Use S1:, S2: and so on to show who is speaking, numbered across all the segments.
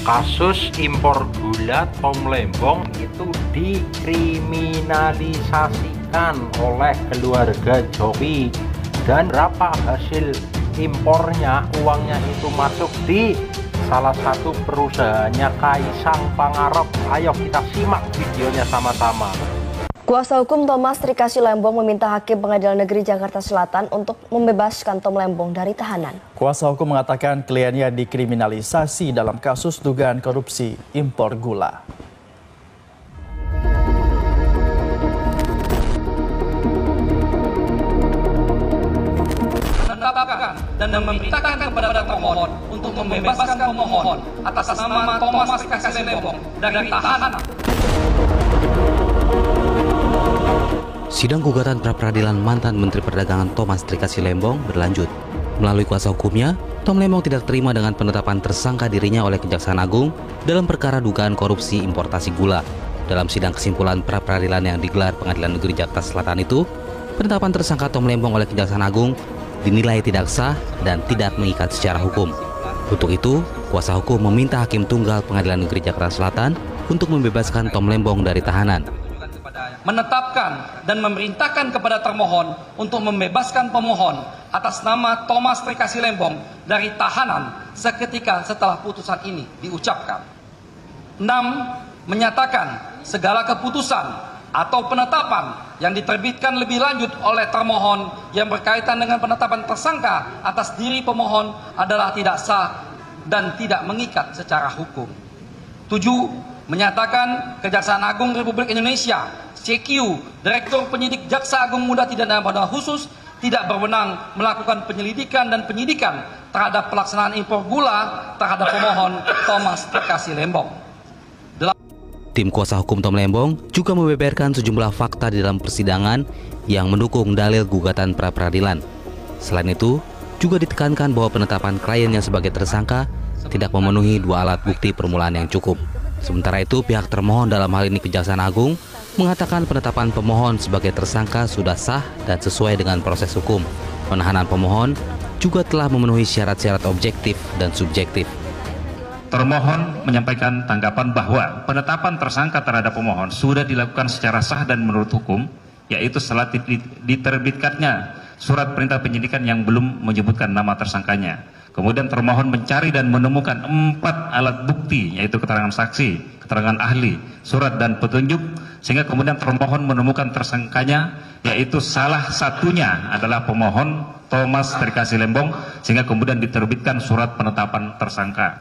S1: Kasus impor gula Tom Lembong itu dikriminalisasikan oleh keluarga Jokowi, dan berapa hasil impornya, uangnya itu masuk di salah satu perusahaannya Kaisang Pangarep. Ayo kita simak videonya sama-sama.
S2: Kuasa hukum Thomas Trikasih Lembong meminta Hakim Pengadilan Negeri Jakarta Selatan untuk membebaskan Tom Lembong dari tahanan. Kuasa hukum mengatakan kliennya dikriminalisasi dalam kasus dugaan korupsi impor gula.
S3: Menetapkan dan memerintahkan kepada pemohon untuk membebaskan pemohon atas nama Thomas Trikasih Lembong dari tahanan.
S4: Sidang gugatan pra-peradilan mantan Menteri Perdagangan Thomas Trikasih Lembong berlanjut. Melalui kuasa hukumnya, Tom Lembong tidak terima dengan penetapan tersangka dirinya oleh Kejaksaan Agung dalam perkara dugaan korupsi importasi gula. Dalam sidang kesimpulan pra-peradilan yang digelar Pengadilan Negeri Jakarta Selatan itu, penetapan tersangka Tom Lembong oleh Kejaksaan Agung dinilai tidak sah dan tidak mengikat secara hukum. Untuk itu, kuasa hukum meminta Hakim Tunggal Pengadilan Negeri Jakarta Selatan untuk membebaskan Tom Lembong dari tahanan.
S3: Menetapkan dan memerintahkan kepada termohon untuk membebaskan pemohon atas nama Thomas Trikasih Lembong dari tahanan seketika setelah putusan ini diucapkan. 6. Menyatakan segala keputusan atau penetapan yang diterbitkan lebih lanjut oleh termohon yang berkaitan dengan penetapan tersangka atas diri pemohon adalah tidak sah dan tidak mengikat secara hukum. 7. Menyatakan Kejaksaan Agung Republik Indonesia CQ, Direktur Penyidik Jaksa Agung Muda Pidana Khusus, tidak berwenang melakukan penyelidikan dan penyidikan terhadap pelaksanaan impor gula terhadap pemohon Thomas Trikasih Lembong.
S4: Tim kuasa hukum Tom Lembong juga membeberkan sejumlah fakta di dalam persidangan yang mendukung dalil gugatan pra-peradilan. Selain itu, juga ditekankan bahwa penetapan kliennya sebagai tersangka tidak memenuhi dua alat bukti permulaan yang cukup. Sementara itu, pihak termohon dalam hal ini Kejaksaan Agung mengatakan penetapan pemohon sebagai tersangka sudah sah dan sesuai dengan proses hukum. Penahanan pemohon juga telah memenuhi syarat-syarat objektif dan subjektif.
S5: Termohon menyampaikan tanggapan bahwa penetapan tersangka terhadap pemohon sudah dilakukan secara sah dan menurut hukum, yaitu setelah diterbitkannya surat perintah penyidikan yang belum menyebutkan nama tersangkanya. Kemudian termohon mencari dan menemukan 4 alat bukti, yaitu keterangan saksi, keterangan ahli, surat dan petunjuk, sehingga kemudian termohon menemukan tersangkanya, yaitu salah satunya adalah pemohon Thomas Trikasih Lembong, sehingga kemudian diterbitkan surat penetapan tersangka.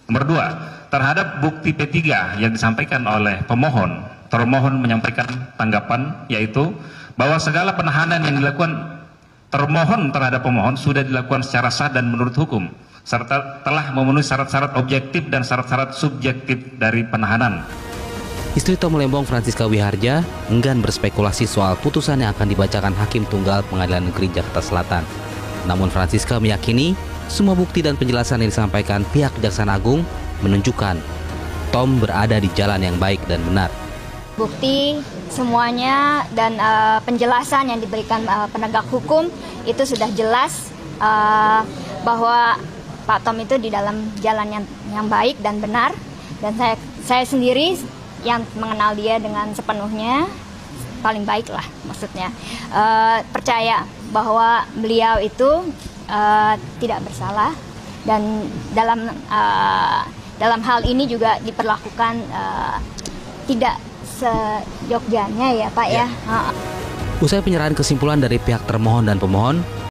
S5: Nomor 2, terhadap bukti P3 yang disampaikan oleh pemohon, termohon menyampaikan tanggapan, yaitu bahwa segala penahanan yang dilakukan termohon terhadap pemohon sudah dilakukan secara sah dan menurut hukum, serta telah memenuhi syarat-syarat objektif dan syarat-syarat subjektif dari penahanan.
S4: Istri Tom Lembong, Francisca Wiharja, enggan berspekulasi soal putusan yang akan dibacakan Hakim Tunggal Pengadilan Negeri Jakarta Selatan. Namun Francisca meyakini semua bukti dan penjelasan yang disampaikan pihak Kejaksaan Agung menunjukkan Tom berada di jalan yang baik dan benar.
S6: Bukti semuanya dan penjelasan yang diberikan penegak hukum itu sudah jelas bahwa Pak Tom itu di dalam jalan yang baik dan benar, dan saya sendiri yang mengenal dia dengan sepenuhnya, paling baik lah maksudnya, percaya bahwa beliau itu tidak bersalah, dan dalam hal ini juga diperlakukan tidak seyogyanya ya Pak ya.
S4: Usai penyerahan kesimpulan dari pihak termohon dan pemohon,